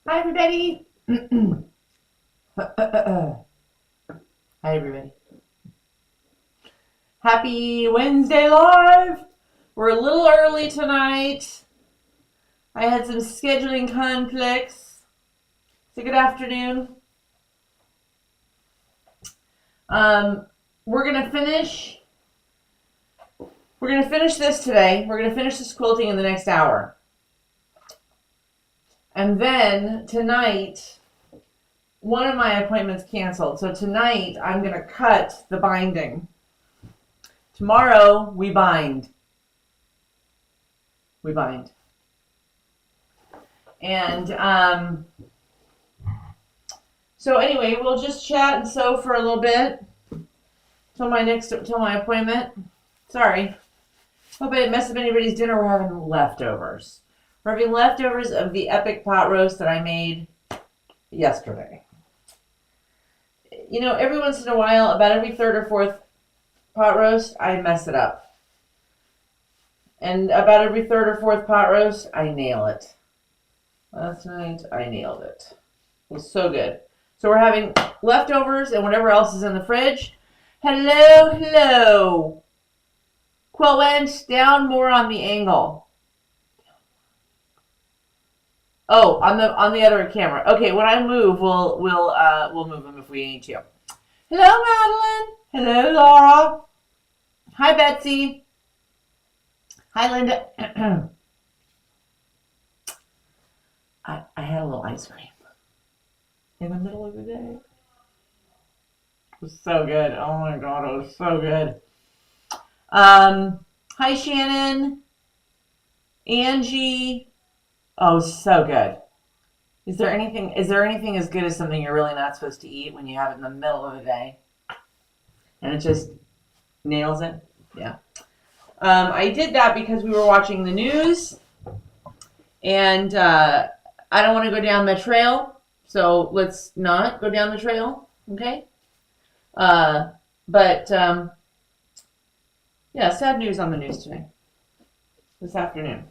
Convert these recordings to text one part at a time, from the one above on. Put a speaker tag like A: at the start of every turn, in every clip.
A: Hi, everybody. Hi, everybody. Happy Wednesday Live. We're a little early tonight. I had some scheduling conflicts. So good afternoon. We're gonna finish. We're gonna finish this today. We're gonna finish this quilting in the next hour. And then tonight, one of my appointments canceled. So tonight I'm gonna cut the binding. Tomorrow we bind. And so anyway, we'll just chat and sew for a little bit till my appointment. Sorry. Hope I didn't mess up anybody's dinner. We're having leftovers. We're having leftovers of the epic pot roast that I made yesterday. You know, every once in a while, about every third or fourth pot roast, I mess it up. And about every third or fourth pot roast, I nail it. Last night, I nailed it. It was so good. So we're having leftovers and whatever else is in the fridge. Hello, hello. Quill went down more on the angle. Oh, on the other camera. Okay, when I move, we'll move them if we need to. Hello, Madeline. Hello, Laura. Hi, Betsy. Hi, Linda. I had a little ice cream in the middle of the day. It was so good. Oh my God, it was so good. Hi, Shannon. Angie. Oh, so good. Is there anything as good as something you're really not supposed to eat when you have it in the middle of the day? And it just nails it? Yeah. I did that because we were watching the news, and I don't want to go down the trail, so let's not go down the trail, okay? Yeah, sad news on the news today, this afternoon.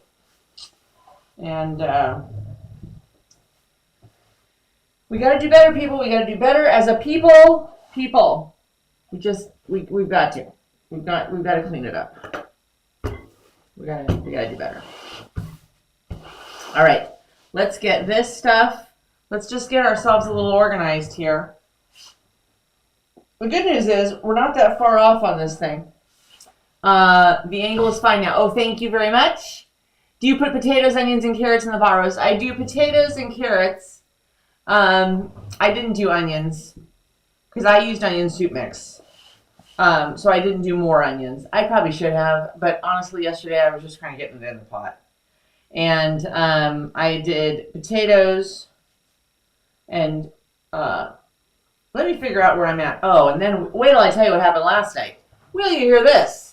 A: And we got to do better, people. We got to do better as a people. We've got to. We've got to clean it up. We got to do better. All right, let's get this stuff. Let's just get ourselves a little organized here. The good news is we're not that far off on this thing. The angle is fine now. Oh, thank you very much. Do you put potatoes, onions, and carrots in the pot roast? I do potatoes and carrots. I didn't do onions because I used onion soup mix. So I didn't do more onions. I probably should have, but honestly, yesterday I was just trying to get it in the pot. And I did potatoes and let me figure out where I'm at. Oh, and then wait till I tell you what happened last night. Will you hear this?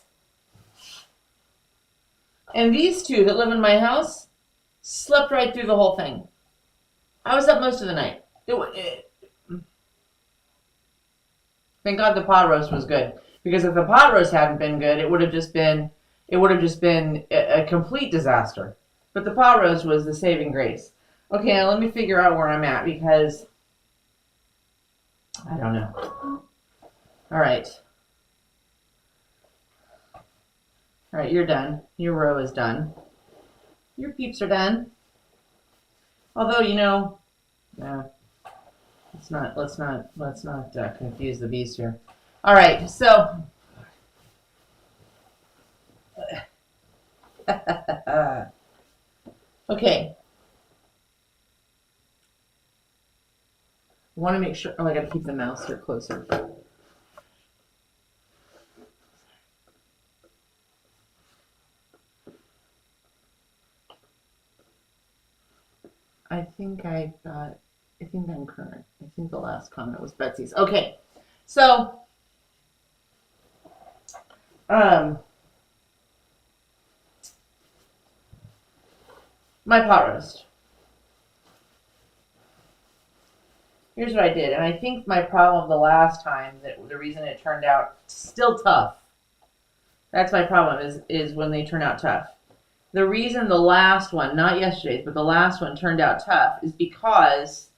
A: And these two that live in my house slept right through the whole thing. I was up most of the night. Thank God the pot roast was good. Because if the pot roast hadn't been good, it would have just been a complete disaster. But the pot roast was the saving grace. Okay, now let me figure out where I'm at because I don't know. All right, you're done. Your row is done. Your peeps are done. Although, you know, let's not confuse the beast here. All right, so okay. I want to make sure. Oh, I got to keep the mouse here closer. I think I'm current. I think the last comment was Betsy's. Okay, so my pot roast. Here's what I did, and I think my problem the last time, that the reason it turned out still tough. That's my problem is when they turn out tough. the reason the last one, not yesterday's, but the last one turned out tough is because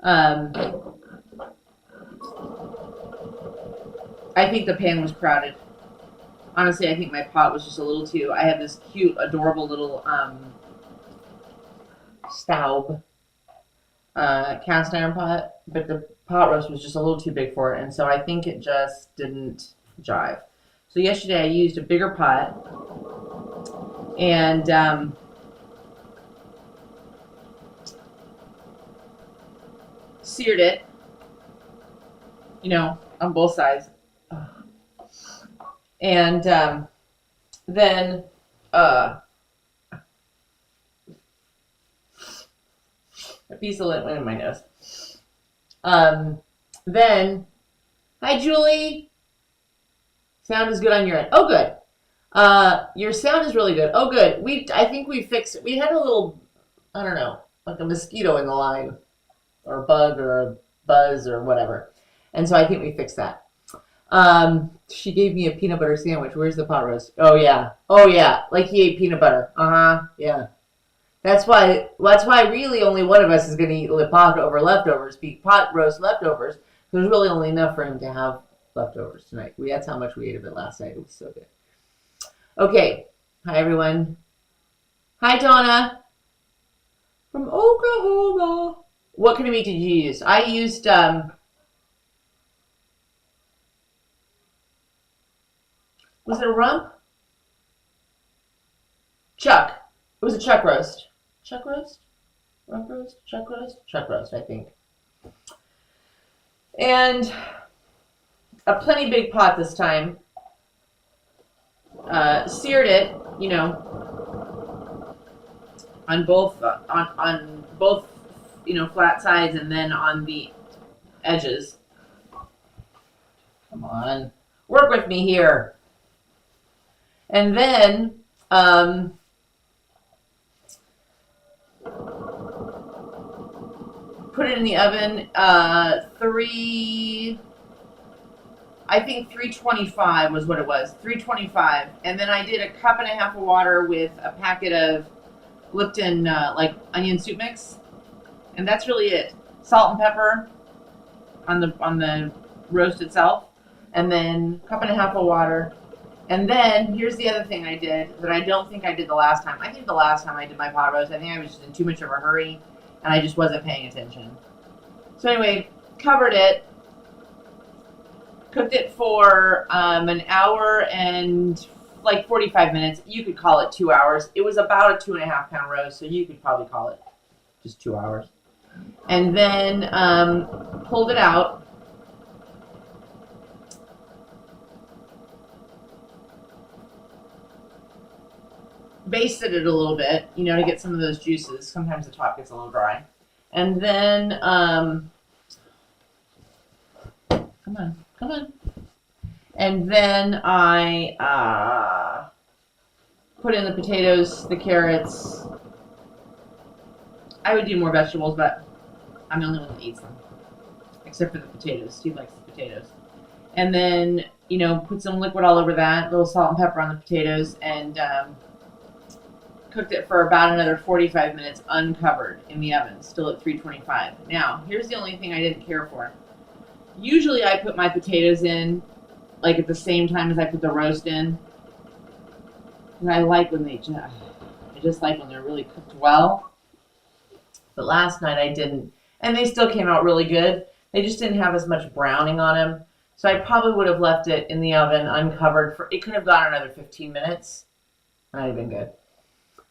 A: I think the pan was crowded. Honestly, I think my pot was just a little too. I have this cute, adorable little Staub cast iron pot, but the pot roast was just a little too big for it, and so I think it just didn't jive. So yesterday I used a bigger pot and seared it, you know, on both sides. And then a piece of lint went in my nose. Then, hi Julie. Sound is good on your end. Oh, good. Your sound is really good. Oh, good. I think we fixed it. We had a little, I don't know, like a mosquito in the line, or a bug, or a buzz, or whatever. And so I think we fixed that. She gave me a peanut butter sandwich. Where's the pot roast? Oh yeah. Oh yeah. Like he ate peanut butter. Yeah. That's why really only one of us is going to eat pot over leftovers, pot roast leftovers. There's really only enough for him to have leftovers tonight. That's how much we ate of it last night. It was so good. Okay. Hi everyone. Hi Donna. From Oklahoma. What kind of meat did you use? I used was it a rump? Chuck. It was a chuck roast. Chuck roast? Rump roast? Chuck roast? Chuck roast, I think. And a plenty big pot this time. Seared it, you know, on both you know, flat sides and then on the edges. Come on. Work with me here. And then put it in the oven, 325 was what it was, 325. And then I did a cup and a half of water with a packet of Lipton like onion soup mix, and that's really it. Salt and pepper on the roast itself, and then a cup and a half of water. And then here's the other thing I did that I don't think I did the last time. I think the last time I did my pot roast, I think I was just in too much of a hurry and I just wasn't paying attention. So anyway, covered it, cooked it for an hour and like 45 minutes. You could call it 2 hours. It was about a 2.5 pound roast, so you could probably call it just 2 hours. And then pulled it out. Basted it a little bit, you know, to get some of those juices. Sometimes the top gets a little dry. And then, come on. And then I put in the potatoes, the carrots. I would do more vegetables, but I'm the only one that eats them. Except for the potatoes. Steve likes the potatoes. And then, you know, put some liquid all over that, a little salt and pepper on the potatoes, and cooked it for about another 45 minutes uncovered in the oven, still at 325. Now, here's the only thing I didn't care for. Usually I put my potatoes in like at the same time as I put the roast in. And I like when I just like when they're really cooked well. But last night I didn't. And they still came out really good. They just didn't have as much browning on them. So I probably would have left it in the oven uncovered for, it could have gone another 15 minutes. That would have been good.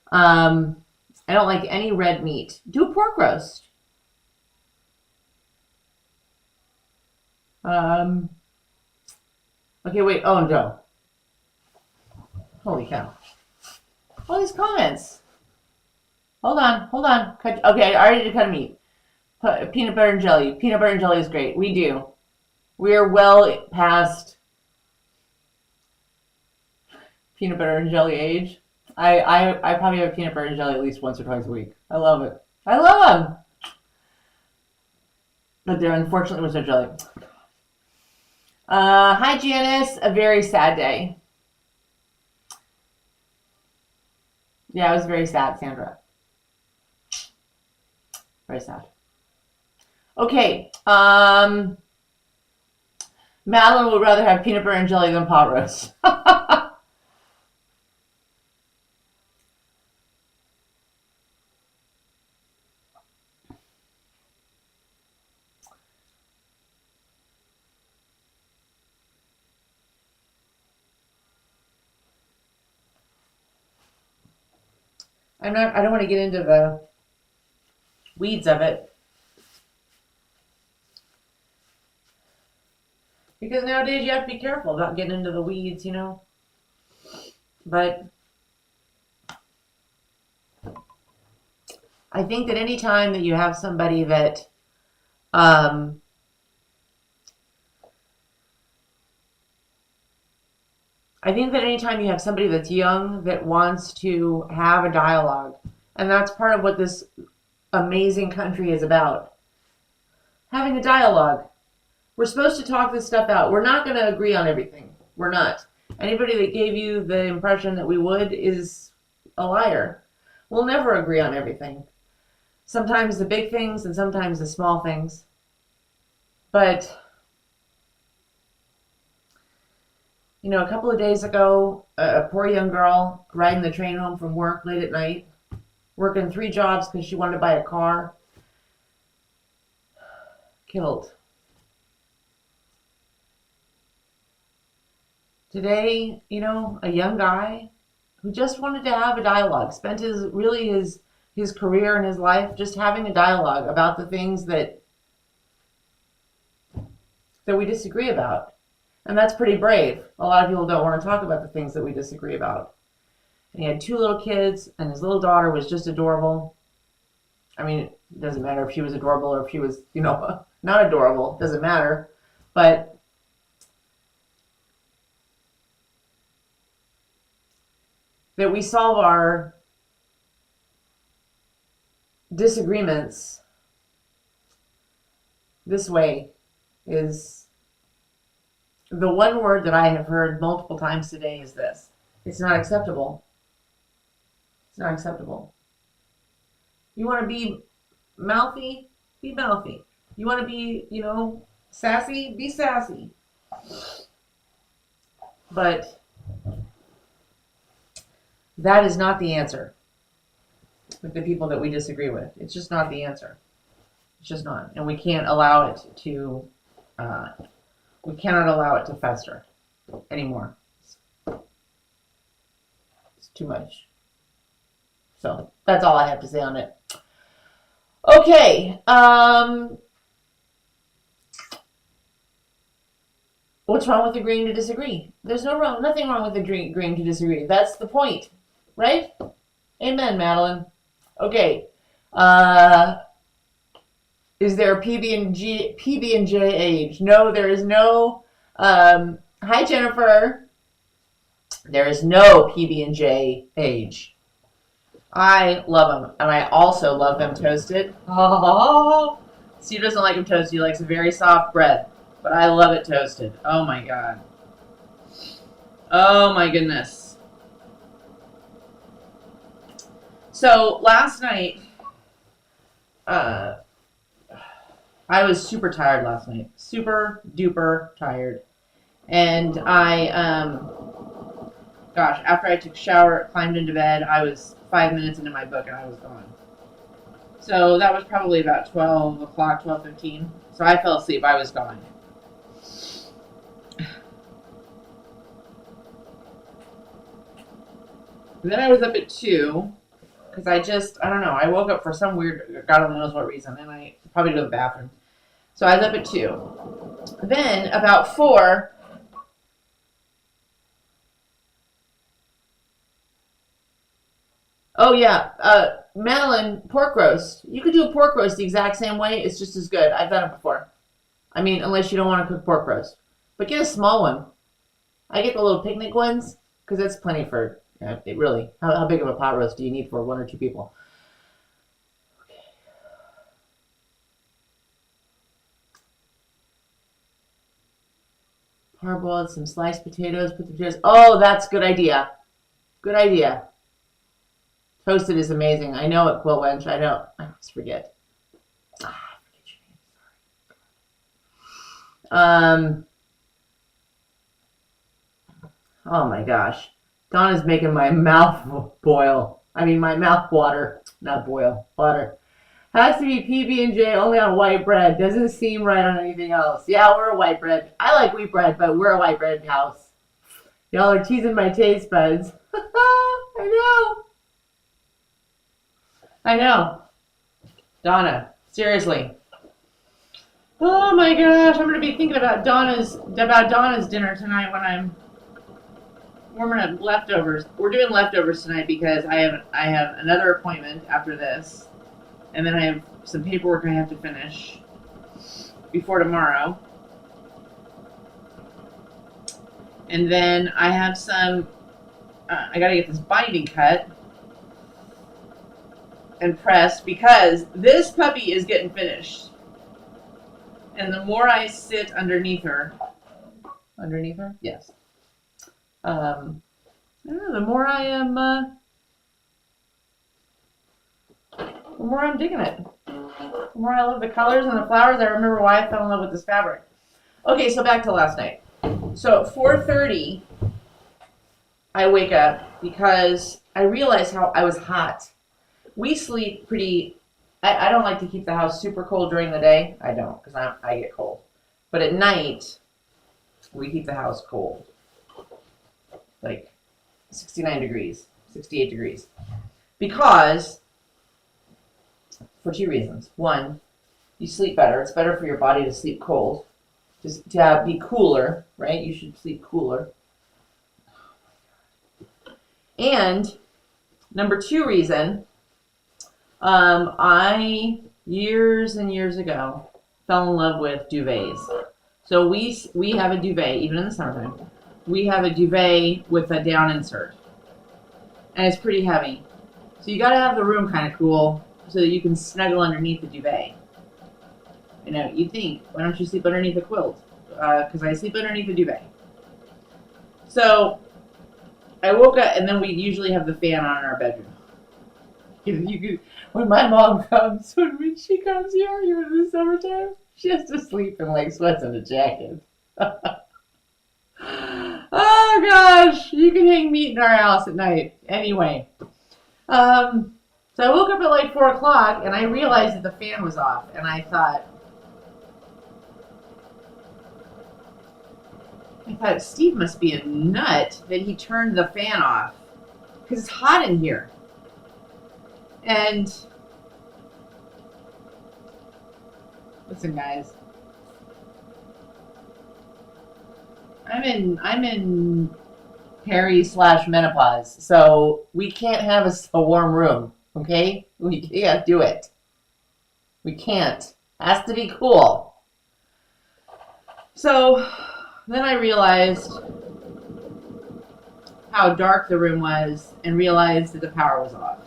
A: I don't like any red meat. Do a pork roast. Okay, wait. Oh, no. Holy cow. All these comments. Hold on. Okay, I already did cut meat. Peanut butter and jelly. Peanut butter and jelly is great. We do. We are well past peanut butter and jelly age. I probably have peanut butter and jelly at least once or twice a week. I love it. I love them. But there unfortunately was no jelly. Hi Janice. A very sad day. Yeah, it was very sad, Sandra. Very sad. Okay. Madeline would rather have peanut butter and jelly than pot roast. I don't want to get into the weeds of it. Because nowadays you have to be careful about getting into the weeds, you know. But I think that any time that you have somebody that um, I think that anytime you have somebody that's young that wants to have a dialogue, and that's part of what this amazing country is about, having a dialogue. We're supposed to talk this stuff out. We're not going to agree on everything. We're not. Anybody that gave you the impression that we would is a liar. We'll never agree on everything. Sometimes the big things and sometimes the small things. But, you know, a couple of days ago, a poor young girl riding the train home from work late at night, working 3 jobs because she wanted to buy a car, killed. Today, you know, a young guy who just wanted to have a dialogue, spent his career and his life just having a dialogue about the things that we disagree about. And that's pretty brave. A lot of people don't want to talk about the things that we disagree about. And he had 2 little kids, and his little daughter was just adorable. I mean, it doesn't matter if she was adorable or if she was, you know, not adorable. It doesn't matter. But that we solve our disagreements this way is the one word that I have heard multiple times today is this. It's not acceptable. It's not acceptable. You want to be mouthy? Be mouthy. You want to be, you know, sassy? Be sassy. But that is not the answer with the people that we disagree with. It's just not the answer. It's just not. And we can't allow it to, we cannot allow it to fester anymore. It's too much. So that's all I have to say on it. Okay. What's wrong with agreeing to disagree? There's nothing wrong with agreeing to disagree. That's the point, right? Amen, Madeline. Okay. Is there a PB and J age? No, there is no. Hi, Jennifer. There is no PB and J age. I love them, and I also love them toasted. Oh, Steve doesn't like them toasted. He likes a very soft bread, but I love it toasted. Oh my god. Oh my goodness. So last night, I was super tired last night. Super duper tired. And gosh, after I took a shower, climbed into bed, I was 5 minutes into my book and I was gone. So that was probably about 12 o'clock, 12:15. So I fell asleep. I was gone. Then I was up at 2 because I don't know, I woke up for some weird, God only knows what reason, and I probably go to the bathroom. So I was up at 2. Then about 4, oh yeah, Madeline, pork roast. You could do a pork roast the exact same way. It's just as good. I've done it before. I mean, unless you don't want to cook pork roast. But get a small one. I get the little picnic ones because that's plenty for, it really, how big of a pot roast do you need for 1 or 2 people? Okay. Parboiled, some sliced potatoes, put the potatoes. Oh, that's a good idea. Good idea. Toasted is amazing. I know it, Quill Wench. I know. I always forget. I forget your name. Sorry. Oh my gosh. Donna's making my mouth boil. I mean, my mouth water. Not boil. Water. Has to be PB&J only on white bread. Doesn't seem right on anything else. Yeah, we're a white bread. I like wheat bread, but we're a white bread house. Y'all are teasing my taste buds. I know. I know. Donna, seriously. Oh my gosh, I'm gonna be thinking about Donna's dinner tonight when I'm warming up leftovers. We're doing leftovers tonight because I have another appointment after this, and then I have some paperwork I have to finish before tomorrow, and then I have some. I gotta get this binding cut and pressed because this puppy is getting finished. And the more I sit underneath her, yes. I don't know, the more I'm digging it. The more I love the colors and the flowers, I remember why I fell in love with this fabric. Okay, so back to last night. So at 4:30, I wake up because I realized how I was hot. We sleep pretty. I don't like to keep the house super cold during the day. I don't, because I get cold. But at night, we keep the house cold. Like 69 degrees, 68 degrees. Because, for two reasons. One, you sleep better. It's better for your body to sleep cold. Just to be cooler, right? You should sleep cooler. And, number two reason, I, years and years ago, fell in love with duvets. So we have a duvet, even in the summertime. We have a duvet with a down insert. And it's pretty heavy. So you gotta have the room kind of cool so that you can snuggle underneath the duvet. You know, you'd think, why don't you sleep underneath a quilt? Because I sleep underneath a duvet. So I woke up, and then we usually have the fan on in our bedroom. When my mom comes, when she comes here, even in the summertime, she has to sleep in like sweats and a jacket. Oh gosh, you can hang meat in our house at night. Anyway, so I woke up at like 4 o'clock, and I realized that the fan was off, and I thought, Steve must be a nut that he turned the fan off, because it's hot in here. And listen, guys, I'm in peri/menopause, so we can't have a warm room. Okay, we can't do it. We can't. It has to be cool. So then I realized how dark the room was, and realized that the power was off.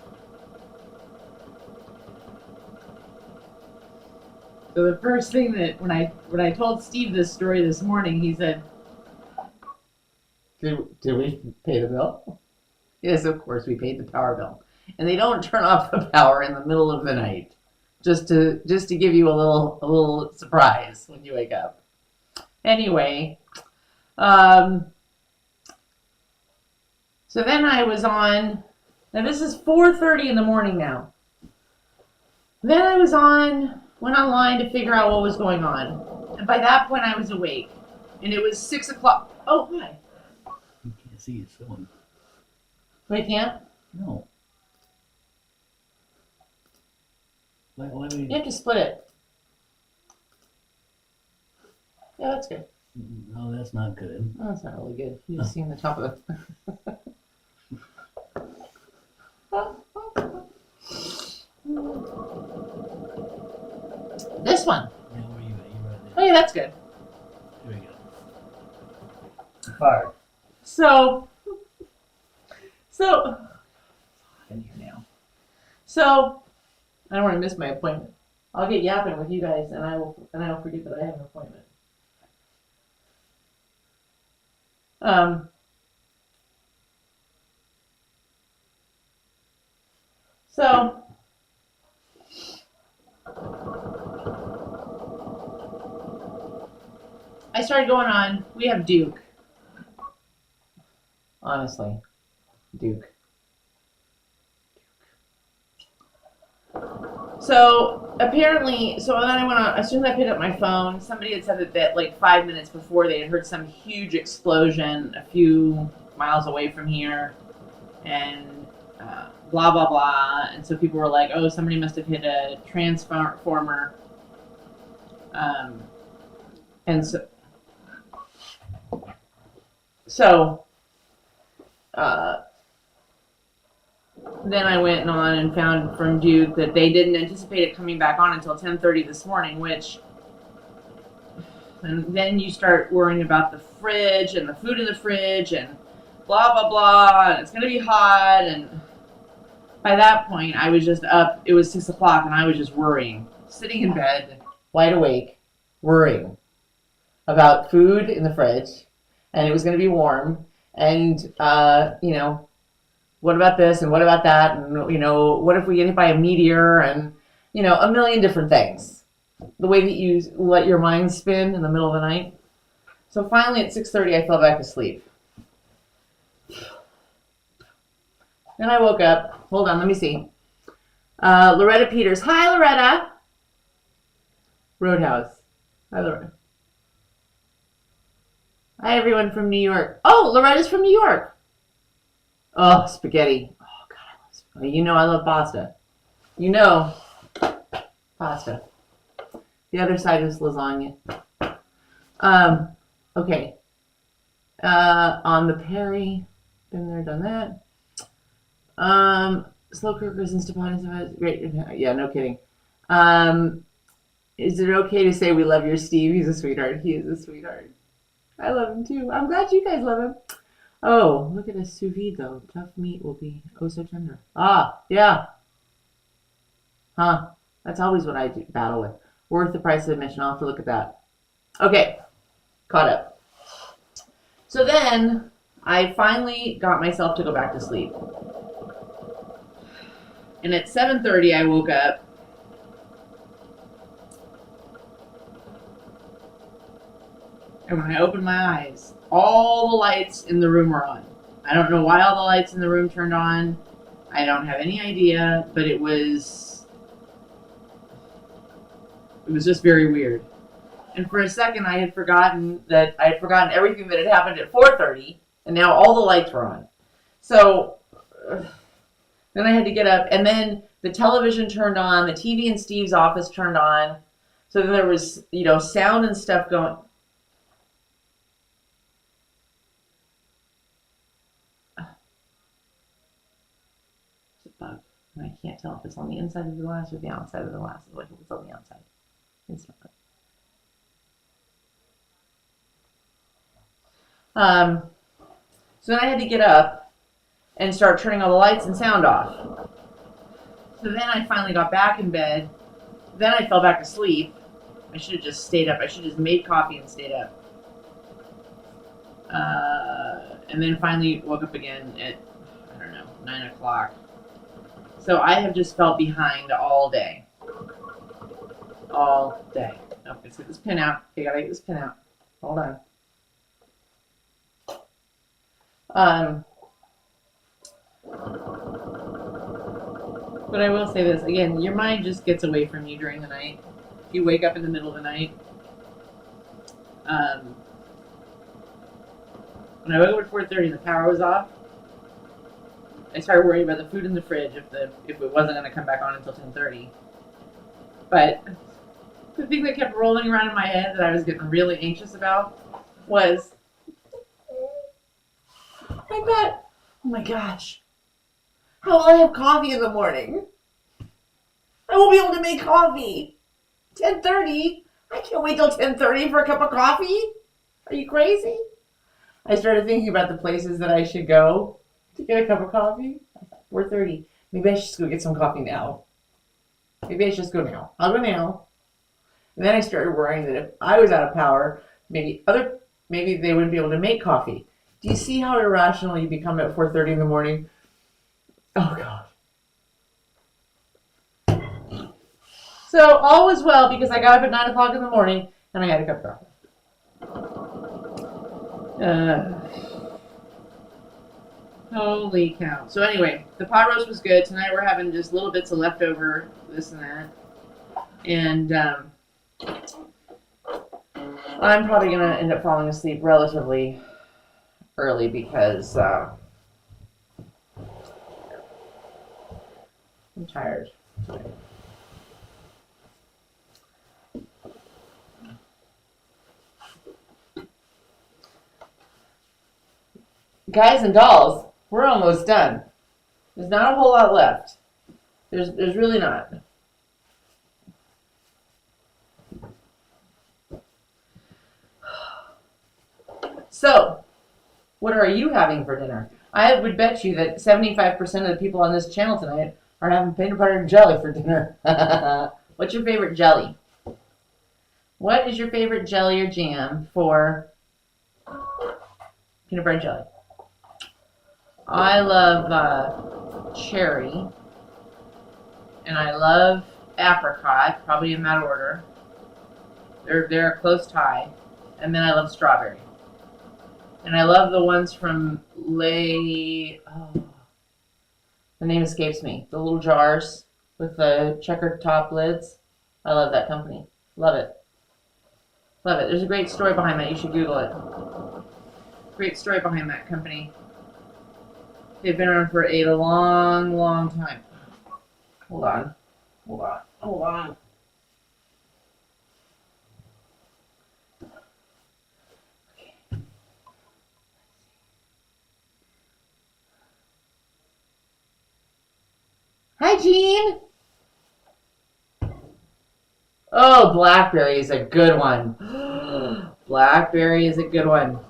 A: So the first thing that when I told Steve this story this morning, he said, "Did we pay the bill?" Yes, of course we paid the power bill. And they don't turn off the power in the middle of the night, just to give you a little surprise when you wake up. Anyway, so then I was on. Now this is 4:30 in the morning now. Then I went online to figure out what was going on. And by that point, I was awake. And it was 6 o'clock. Oh, hi.
B: You can't see it, so.
A: Wait, can't?
B: No. Let me.
A: You have to split it. Yeah, that's good.
B: No, that's not good.
A: Oh, that's not really good. You just seen the top of it. This one.
B: Yeah, where you at? You right there.
A: Oh, yeah, that's good.
B: Here we go. Fire.
A: So in here now. So I don't want to miss my appointment. I'll get yapping with you guys, and I will forget that I have an appointment. So, I started going on. We have Duke. Honestly, Duke. So apparently, so then I went on. As soon as I picked up my phone, somebody had said that like 5 minutes before they had heard some huge explosion a few miles away from here, and blah blah blah. And so people were like, "Oh, somebody must have hit a transformer." And so then I went on and found from Duke that they didn't anticipate it coming back on until 10:30 this morning, and then you start worrying about the fridge and the food in the fridge and blah, blah, blah, and it's going to be hot, and by that point, I was just up, it was 6 o'clock, and I was just worrying, sitting in bed, wide awake, worrying about food in the fridge, and it was going to be warm, and, what about this and what about that? And, what if we get hit by a meteor and, a million different things. The way that you let your mind spin in the middle of the night. So finally at 6:30, I fell back asleep. Then I woke up. Hold on, let me see. Loretta Peters. Hi, Loretta. Roadhouse. Hi, Loretta. Hi, everyone from New York. Oh, Loretta's from New York. Oh, spaghetti. Oh, God, I love spaghetti. I love pasta. Pasta. The other side is lasagna. Okay. On the Perry. Been there, done that. Slow cookers and Stepanis. Great. Yeah, no kidding. Is it okay to say we love your Steve? He's a sweetheart. He is a sweetheart. I love him too. I'm glad you guys love him. Oh, look at this sous vide though. Tough meat will be oh so tender. Ah, yeah. Huh. That's always what I battle with. Worth the price of admission. I'll have to look at that. Okay. Caught up. So then I finally got myself to go back to sleep. And at 7:30 I woke up. And when I opened my eyes, all the lights in the room were on. I don't know why all the lights in the room turned on. I don't have any idea, but it was just very weird. And for a second, I had forgotten everything that had happened at 4:30, and now all the lights were on. So then I had to get up, and then the television turned on, the TV in Steve's office turned on. So then there was, sound and stuff going. Bug. And I can't tell if it's on the inside of the glass or the outside of the glass. I think it's on the outside. It's not. So then I had to get up and start turning all the lights and sound off. So then I finally got back in bed. Then I fell back asleep. I should have just stayed up. I should have just made coffee and stayed up. And then finally woke up again at, 9 o'clock. So I have just felt behind all day. All day. Oh, let's get this pin out. Okay, gotta get this pin out. Hold on. But I will say this, again, your mind just gets away from you during the night. You wake up in the middle of the night. When I woke up at 4:30 and the power was off, I started worrying about the food in the fridge if it wasn't going to come back on until 10:30. But the thing that kept rolling around in my head that I was getting really anxious about was, I thought, oh my gosh, how will I have coffee in the morning? I won't be able to make coffee. 10:30? I can't wait till 10:30 for a cup of coffee. Are you crazy? I started thinking about the places that I should go to get a cup of coffee. 4:30. Maybe I should just go get some coffee now. Maybe I should just go now. I'll go now. And then I started worrying that if I was out of power, maybe they wouldn't be able to make coffee. Do you see how irrational you become at 4:30 in the morning? Oh God. So all was well because I got up at 9 o'clock in the morning and I had a cup of coffee. Holy cow. So anyway, the pot roast was good. Tonight we're having just little bits of leftover this and that. And I'm probably going to end up falling asleep relatively early because I'm tired. Guys and dolls, we're almost done. There's not a whole lot left. There's really not. So, what are you having for dinner? I would bet you that 75% of the people on this channel tonight are having peanut butter and jelly for dinner. What's your favorite jelly? What is your favorite jelly or jam for peanut butter and jelly? I love cherry, and I love apricot, probably in that order. They're a close tie, and then I love strawberry. And I love the ones from the name escapes me. The little jars with the checkered top lids. I love that company. Love it. Love it. There's a great story behind that. You should Google it. Great story behind that company. They've been around for a long, long time. Hold on. Hold on. Hold on. Hi, Jean. Oh, blackberry is a good one. Blackberry is a good one.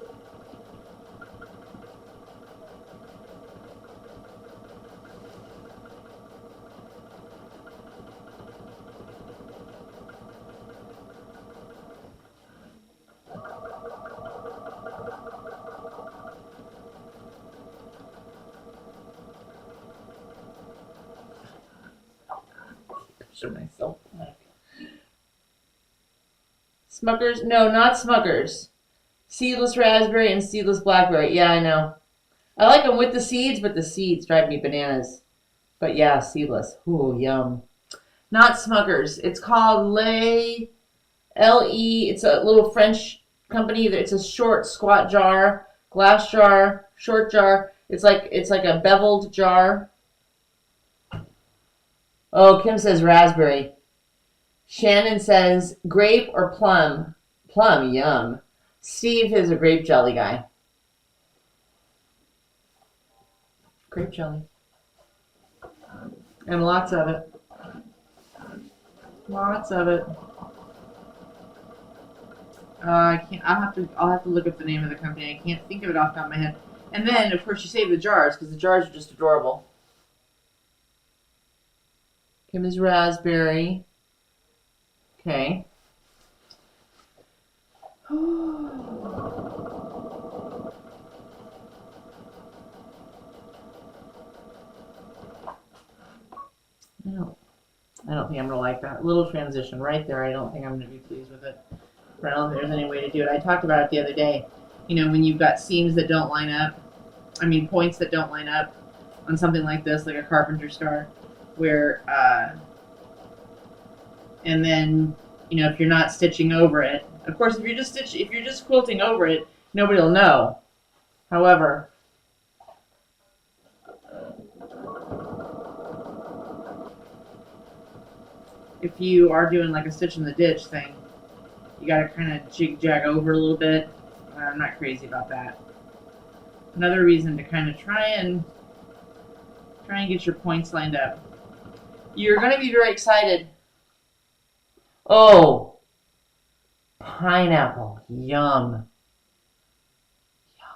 A: Myself. Smuckers? No, not Smuckers. Seedless raspberry and seedless blackberry. Yeah, I know. I like them with the seeds, but the seeds drive me bananas. But yeah, seedless. Ooh, yum. Not Smuckers. It's called L-E. It's a little French company. It's a short, squat jar, glass jar, short jar. It's like a beveled jar. Oh, Kim says raspberry. Shannon says grape or plum. Plum, yum. Steve is a grape jelly guy. Grape jelly. And lots of it. Lots of it. I can't. I'll have to look up the name of the company. I can't think of it off the top of my head. And then, of course, you save the jars because the jars are just adorable. Kim is raspberry. Okay. I don't think I'm gonna like that little transition right there. I don't think I'm gonna be pleased with it. But I don't think there's any way to do it. I talked about it the other day. You know, when you've got seams that don't line up, points that don't line up on something like this, like a carpenter star, where, and then, you know, if you're not stitching over it, of course, if you're just quilting over it, nobody will know. However, if you are doing like a stitch in the ditch thing, you got to kind of jig-jag over a little bit. I'm not crazy about that. Another reason to kind of try and get your points lined up. You're going to be very excited. Oh, pineapple, yum. Yum.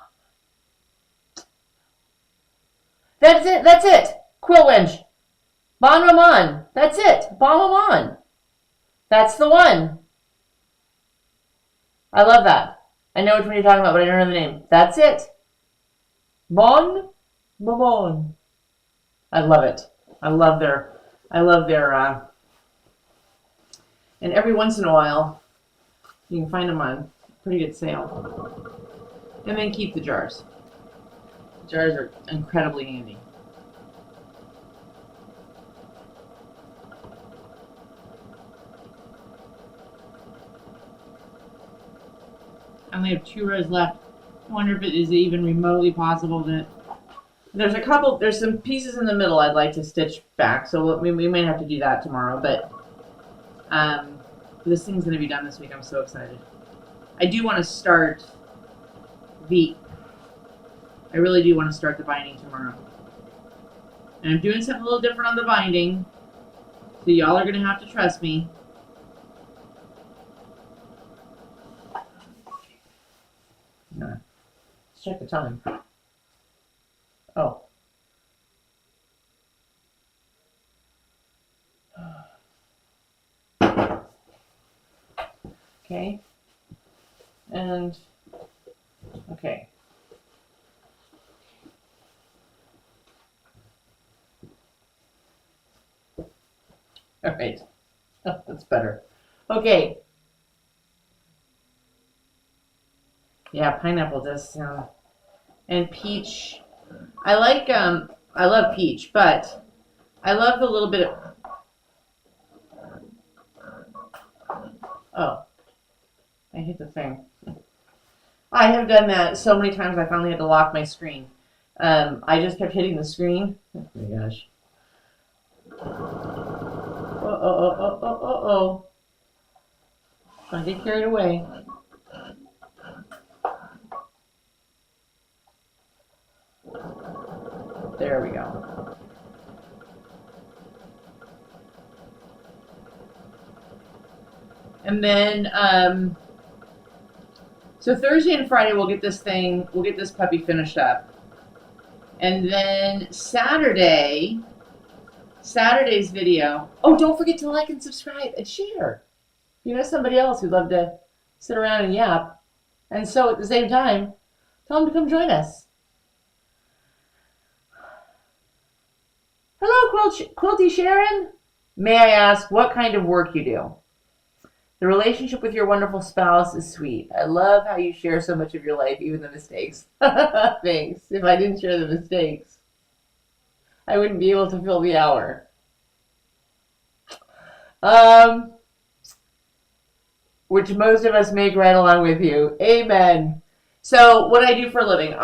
A: That's it. Quill winch. Bon Maman. That's it. Bon Maman. That's the one. I love that. I know which one you're talking about, but I don't know the name. That's it. Bon Maman. I love it. I love their And every once in a while, you can find them on pretty good sale. And then keep the jars. The jars are incredibly handy. I only have 2 rows left. I wonder if it is even remotely possible that there's some pieces in the middle I'd like to stitch back, so we might have to do that tomorrow, but this thing's going to be done this week. I'm so excited. I do want to start I really do want to start the binding tomorrow. And I'm doing something a little different on the binding, so y'all are going to have to trust me. Let's check the time. Oh. Okay. And, okay. All right. Oh, that's better. Okay. Yeah, pineapple does sound. And peach. I love peach, but I love the little bit of. Oh. I hit the thing. I have done that so many times I finally had to lock my screen. I just kept hitting the screen. Oh my gosh. Oh. Don't get carried away. There we go. And then, so Thursday and Friday we'll get this puppy finished up. And then Saturday's video. Oh, don't forget to like and subscribe and share. You know somebody else who'd love to sit around and yap. And so at the same time, tell them to come join us. Hello, Quilty Sharon. May I ask what kind of work you do? The relationship with your wonderful spouse is sweet. I love how you share so much of your life, even the mistakes. Thanks. If I didn't share the mistakes, I wouldn't be able to fill the hour. Which most of us make right along with you. Amen. So what I do for a living.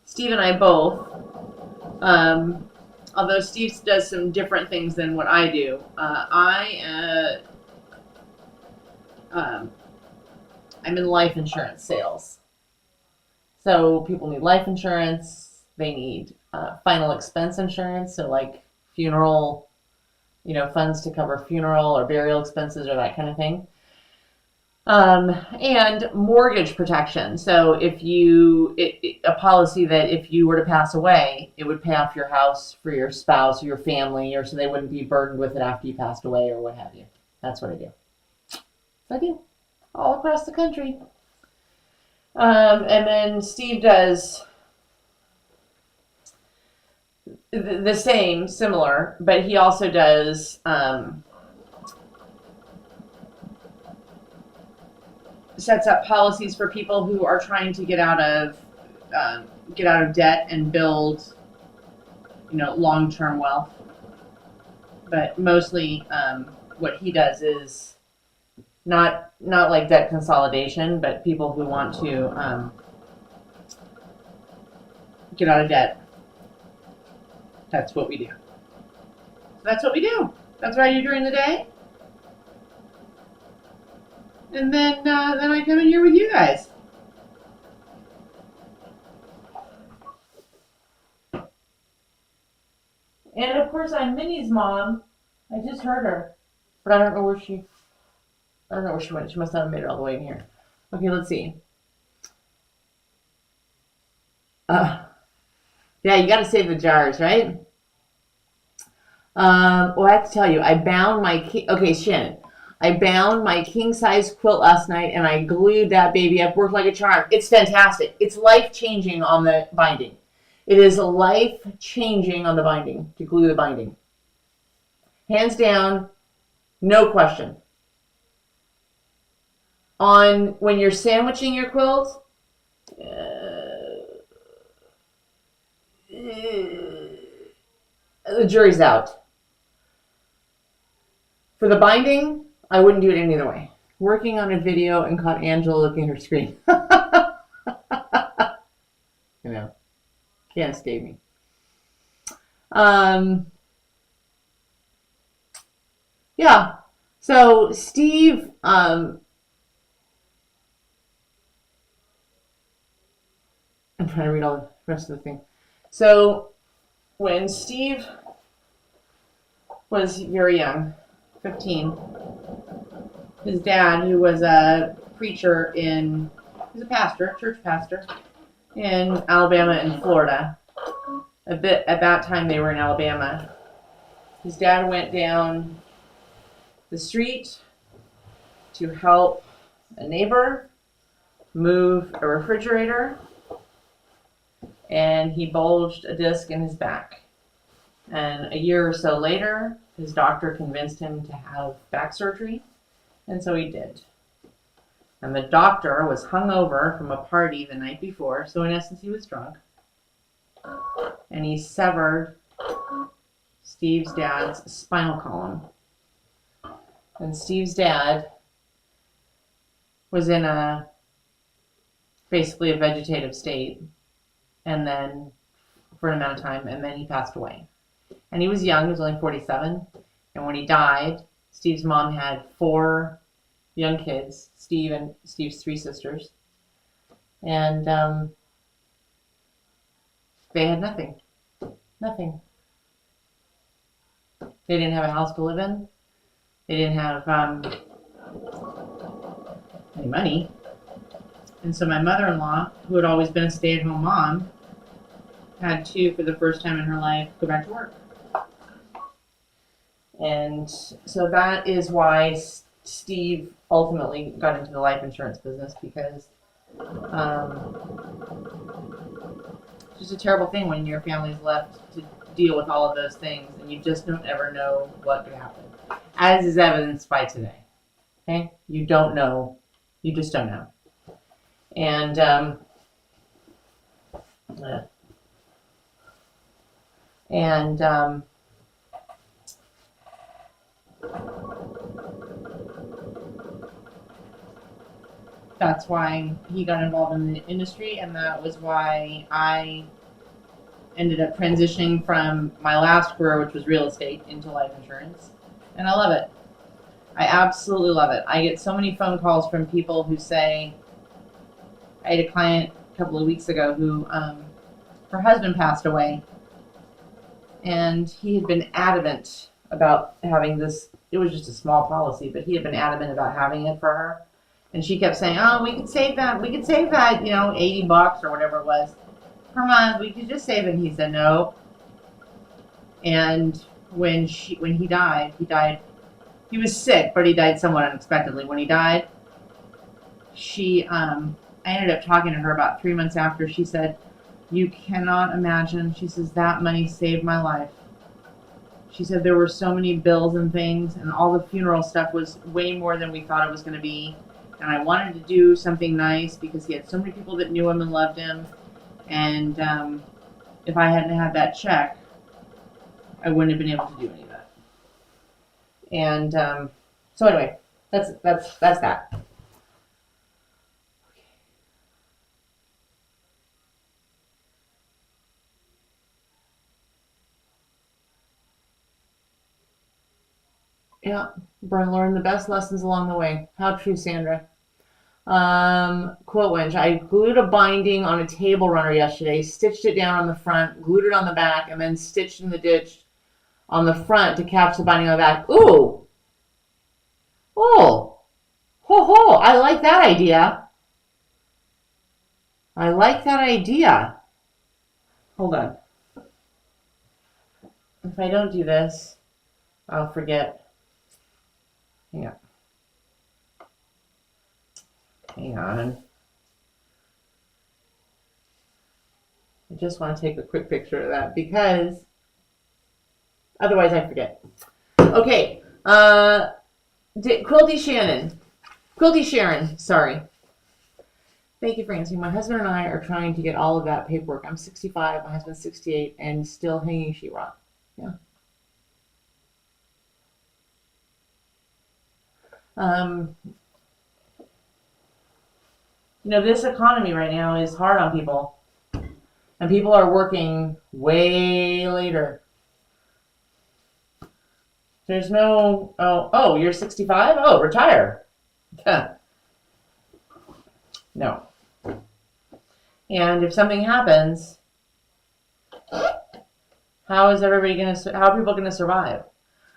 A: Steve and I both, although Steve does some different things than what I do, I'm in life insurance sales. So people need life insurance. They need final expense insurance. So like funeral, funds to cover funeral or burial expenses or that kind of thing. And mortgage protection. So if a policy that if you were to pass away, it would pay off your house for your spouse or your family, or so they wouldn't be burdened with it after you passed away or what have you. That's what I do. So I do all across the country. And then Steve does the same, similar, but he also does, sets up policies for people who are trying to get out of debt and build, long-term wealth. But mostly, what he does is not like debt consolidation, but people who want to get out of debt. That's what we do. So that's what we do. That's what I do during the day. And then I come in here with you guys. And of course I'm Minnie's mom. I just heard her. But I don't know where she went. She must not have made it all the way in here. Okay, let's see. Yeah, you gotta save the jars, right? Well, I have to tell you, I bound my Shannon. I bound my king-size quilt last night, and I glued that baby up. Worked like a charm. It's fantastic. It's life-changing on the binding. It is life-changing on the binding, to glue the binding. Hands down, no question. On when you're sandwiching your quilt, the jury's out. For the binding, I wouldn't do it any other way. Working on a video and caught Angela looking at her screen. You know, can't escape me. Yeah. So Steve, I'm trying to read all the rest of the thing. So when Steve was very young, 15, his dad, who was a preacher he was a pastor, church pastor, in Alabama and Florida. At that time they were in Alabama. His dad went down the street to help a neighbor move a refrigerator, and he bulged a disc in his back. And a year or so later, his doctor convinced him to have back surgery, and so he did. And the doctor was hungover from a party the night before, so in essence he was drunk. And he severed Steve's dad's spinal column. And Steve's dad was in basically a vegetative state, and then for an amount of time, and then he passed away. And he was young, he was only 47. And when he died, Steve's mom had 4 young kids, Steve and Steve's 3 sisters. And they had nothing. Nothing. They didn't have a house to live in. They didn't have any money. And so my mother-in-law, who had always been a stay-at-home mom, had to, for the first time in her life, go back to work. And so that is why Steve ultimately got into the life insurance business, because it's just a terrible thing when your family's left to deal with all of those things, and you just don't ever know what could happen, as is evidenced by today. Okay, you don't know, you just don't know. And that's why he got involved in the industry, and that was why I ended up transitioning from my last career, which was real estate, into life insurance. And I love it. I absolutely love it. I get so many phone calls from people who say, I had a client a couple of weeks ago who her husband passed away, and he had been adamant about having this. It was just a small policy, but he had been adamant about having it for her. And she kept saying, oh, we could save that, $80 or whatever it was per month. We could just save it. And he said no. And when he died, he was sick, but he died somewhat unexpectedly. When he died, I ended up talking to her about 3 months after. She said, you cannot imagine. She says, that money saved my life. She said there were so many bills and things, and all the funeral stuff was way more than we thought it was going to be. And I wanted to do something nice because he had so many people that knew him and loved him. And if I hadn't had that check, I wouldn't have been able to do any of that. And so anyway, that's that. Yeah, learn the best lessons along the way. How true, Sandra. Quilt winch. I glued a binding on a table runner yesterday, stitched it down on the front, glued it on the back, and then stitched in the ditch on the front to catch the binding on the back. Ooh! Oh! Ho ho! I like that idea. Hold on. If I don't do this, I'll forget. Hang on. I just want to take a quick picture of that because otherwise I forget. Okay. Quilty Sharon, sorry. Thank you for answering. My husband and I are trying to get all of that paperwork. I'm 65, my husband's 68, and still hanging sheetrock. Yeah. This economy right now is hard on people, and people are working way later. There's no, oh, you're 65? Oh, retire. No. And if something happens, how are people gonna survive?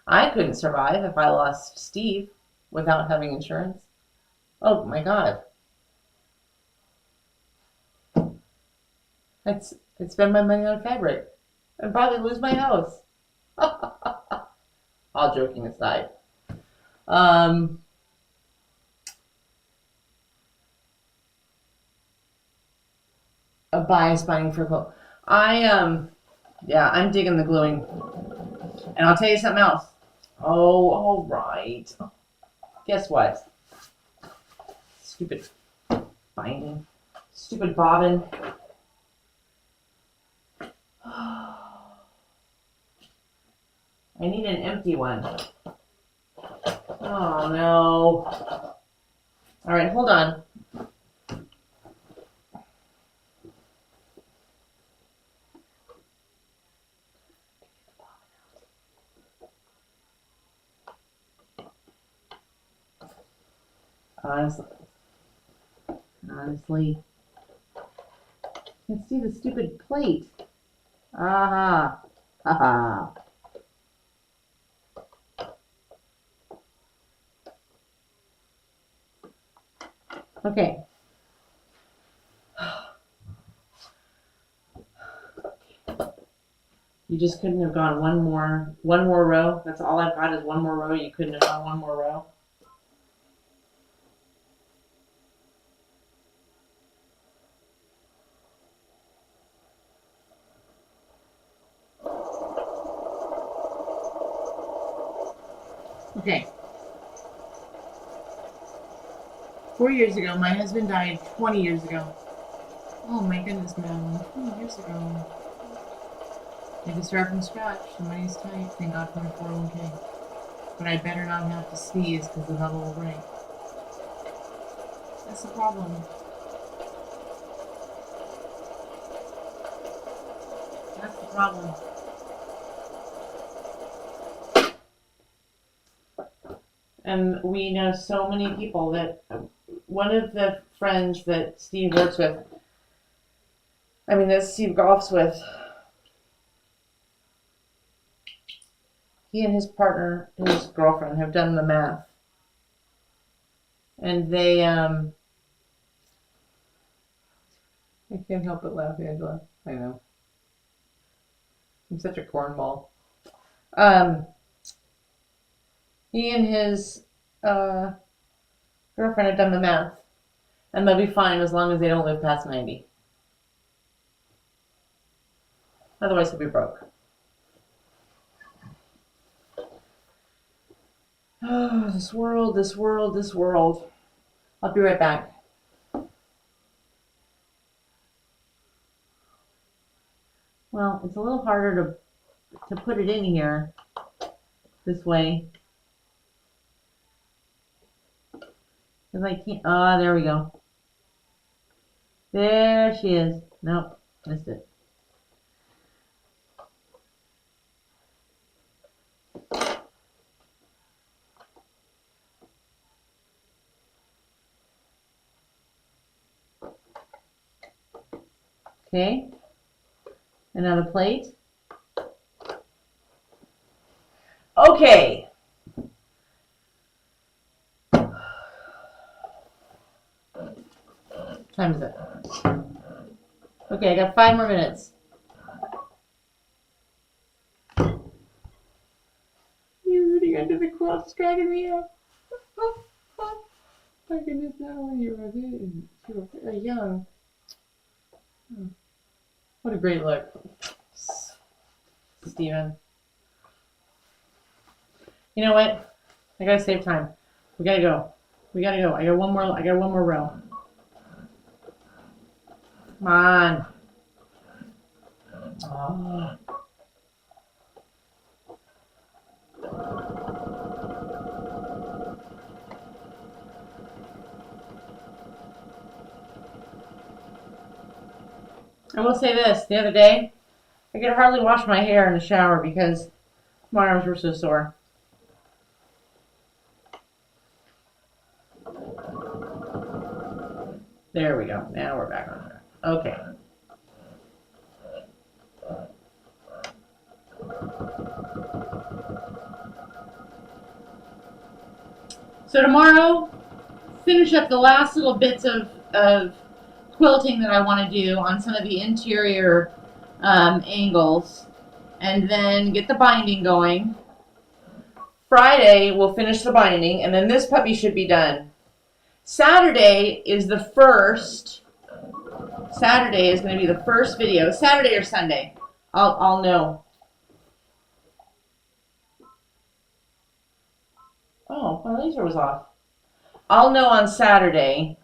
A: I couldn't survive if I lost Steve without having insurance. Oh my God. I'd spend my money on fabric. I'd probably lose my house. All joking aside. A bias buying for clothes. I'm digging the gluing. And I'll tell you something else. Oh, all right. Guess what? Stupid binding. Stupid bobbin. I need an empty one. Oh no. All right, hold on. Honestly. Let's see the stupid plate. Aha. Haha. Okay. You just couldn't have gone one more row. That's all I've got is one more row. You couldn't have gone one more row. Okay. 4 years ago, my husband died 20 years ago. Oh my goodness, man. 20 years ago. I had to start from scratch. The money's tight. Thank God for my 401k. But I better not have to sneeze because the bubble will break. That's the problem. That's the problem. And we know so many people that one of the friends that Steve works with, that Steve golfs with, he and his partner, his girlfriend, have done the math. And they, I can't help but laugh, Angela. I know. I'm such a cornball. He and his girlfriend have done the math. And they'll be fine as long as they don't live past 90. Otherwise, he'll be broke. Oh, this world. I'll be right back. Well, it's a little harder to put it in here this way. Because I can't, there we go. There she is. Nope, missed it. Okay, another plate. Okay. What time is it? Okay, I got 5 more minutes. You're rooting under the quilt, dragging me up. My goodness, not when you were young. What a great look, Steven. You know what? I gotta save time. We gotta go. We gotta go. I got one more row. Come on. Oh. I will say this, the other day, I could hardly wash my hair in the shower because my arms were so sore. There we go. Now we're back on track. Okay. So tomorrow, finish up the last little bits of quilting that I want to do on some of the interior angles, and then get the binding going. Friday, we'll finish the binding, and then this puppy should be done. Saturday is the first. Saturday is going to be the first video. Saturday or Sunday. I'll know. Oh, my laser was off. I'll know on Saturday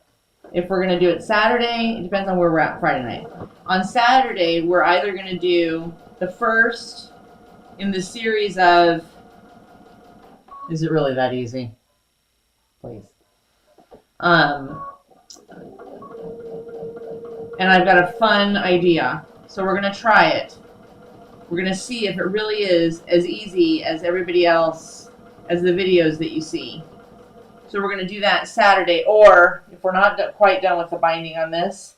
A: if we're going to do it Saturday. It depends on where we're at Friday night. On Saturday, we're either going to do the first in the series of... Is it really that easy? Please. And I've got a fun idea. So we're going to try it. We're going to see if it really is as easy as everybody else, as the videos that you see. So we're going to do that Saturday, or if we're not quite done with the binding on this,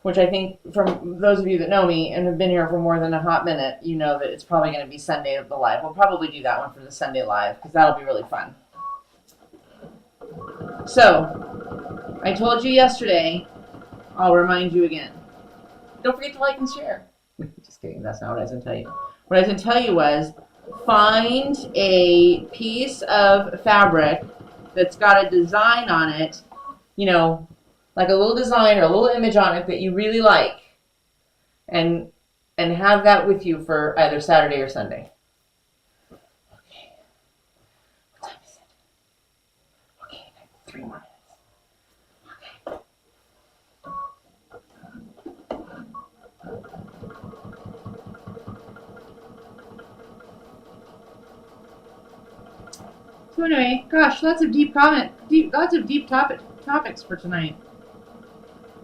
A: which I think from those of you that know me and have been here for more than a hot minute, you know that it's probably going to be Sunday of the live. We'll probably do that one for the Sunday live because that'll be really fun. So, I told you yesterday, I'll remind you again. Don't forget to like and share. Just kidding, that's not what I was going to tell you. What I was going to tell you was, find a piece of fabric that's got a design on it, you know, like a little design or a little image on it that you really like, and have that with you for either Saturday or Sunday. Okay. What time is it? Okay, 3 more minutes. So anyway, gosh, lots of deep topics for tonight.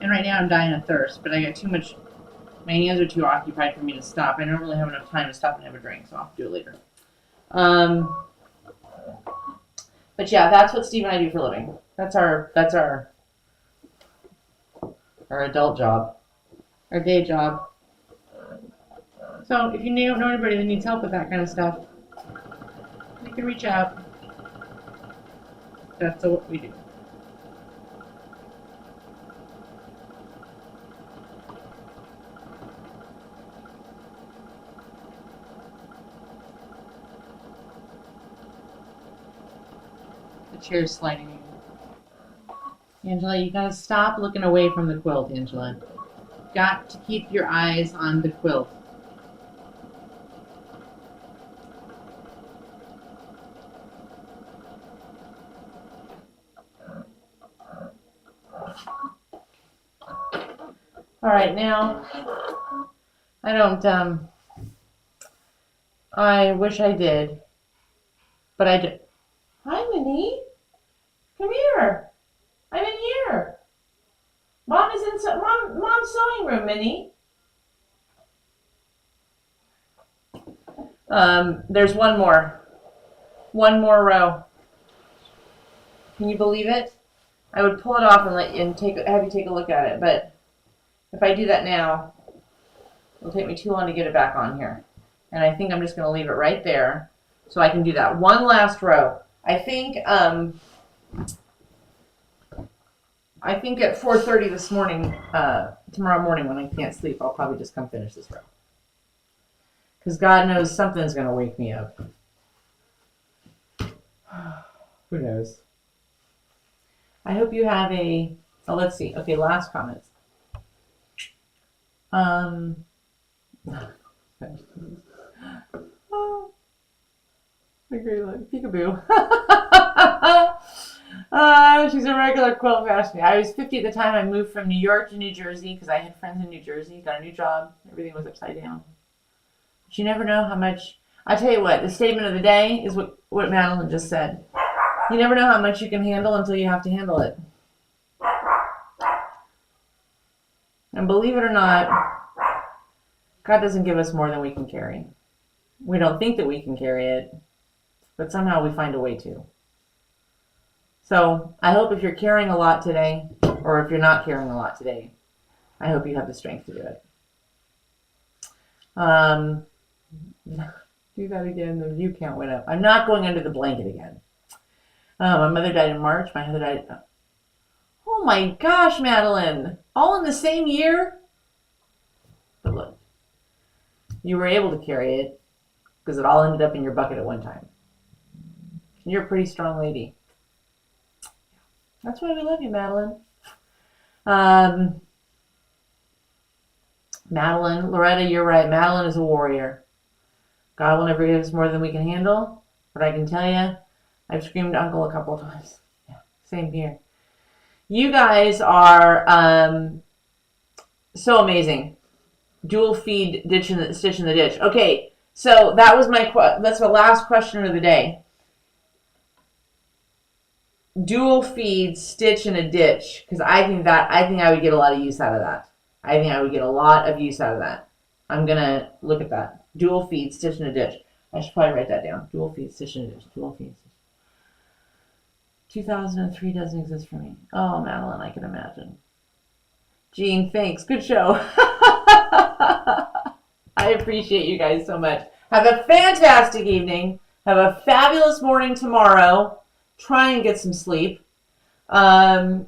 A: And right now I'm dying of thirst, but I got too much. My hands are too occupied for me to stop. I don't really have enough time to stop and have a drink, so I'll have to do it later. But yeah, that's what Steve and I do for a living. That's our adult job, our day job. So if you don't know anybody that needs help with that kind of stuff, you can reach out. That's what we do. The chair's sliding. Angela, you gotta stop looking away from the quilt, Angela. Got to keep your eyes on the quilt. All right, now, I don't, I wish I did, but I did. Hi, Minnie. Come here. I'm in here. Mom is in Mom's sewing room, Minnie. There's one more row. Can you believe it? I would pull it off and have you take a look at it, but if I do that now, it'll take me too long to get it back on here. And I think I'm just going to leave it right there so I can do that one last row. I think at 4:30 this morning, tomorrow morning when I can't sleep, I'll probably just come finish this row. Because God knows something's going to wake me up. Who knows? I hope you have let's see. Okay, last comments. Oh, my agree with peekaboo. She's a regular quilt fashionista. I was 50 at the time I moved from New York to New Jersey because I had friends in New Jersey, got a new job. Everything was upside down. But you never know how much. I tell you what, the statement of the day is what Madeline just said. You never know how much you can handle until you have to handle it. And believe it or not, God doesn't give us more than we can carry. We don't think that we can carry it, but somehow we find a way to. So I hope if you're carrying a lot today, or if you're not carrying a lot today, I hope you have the strength to do it. Do that again, the view count went up. I'm not going under the blanket again. My mother died in March. My mother died... Oh my gosh, Madeline. All in the same year? But look, you were able to carry it because it all ended up in your bucket at one time. You're a pretty strong lady. That's why we love you, Madeline. Madeline, Loretta, you're right. Madeline is a warrior. God will never give us more than we can handle. But I can tell you, I've screamed uncle a couple of times. Yeah, same here. You guys are so amazing. Dual feed, stitch in the ditch. Okay, so that was that's the last question of the day. Dual feed, stitch in a ditch, because I think I would get a lot of use out of that. I think I would get a lot of use out of that. I'm gonna look at that. Dual feed, stitch in a ditch. I should probably write that down. Dual feed, stitch in a ditch. Dual feed. 2003 doesn't exist for me. Oh, Madeline, I can imagine. Jean, thanks. Good show. I appreciate you guys so much. Have a fantastic evening. Have a fabulous morning tomorrow. Try and get some sleep. I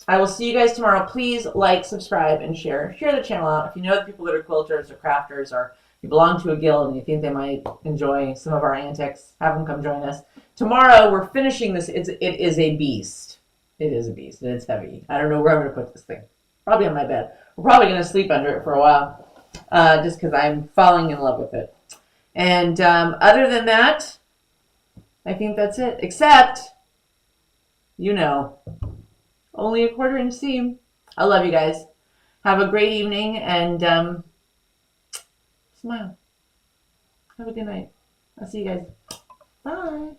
A: will see you guys tomorrow. Please like, subscribe, and share. Share the channel out. If you know the people that are quilters or crafters, or you belong to a guild and you think they might enjoy some of our antics, have them come join us. Tomorrow we're finishing this. It is a beast. It is a beast, and it's heavy. I don't know where I'm going to put this thing. Probably on my bed. We're probably going to sleep under it for a while, just because I'm falling in love with it. And other than that, I think that's it. Except, only a 1/4 inch seam. I love you guys. Have a great evening, and smile. Have a good night. I'll see you guys. Bye.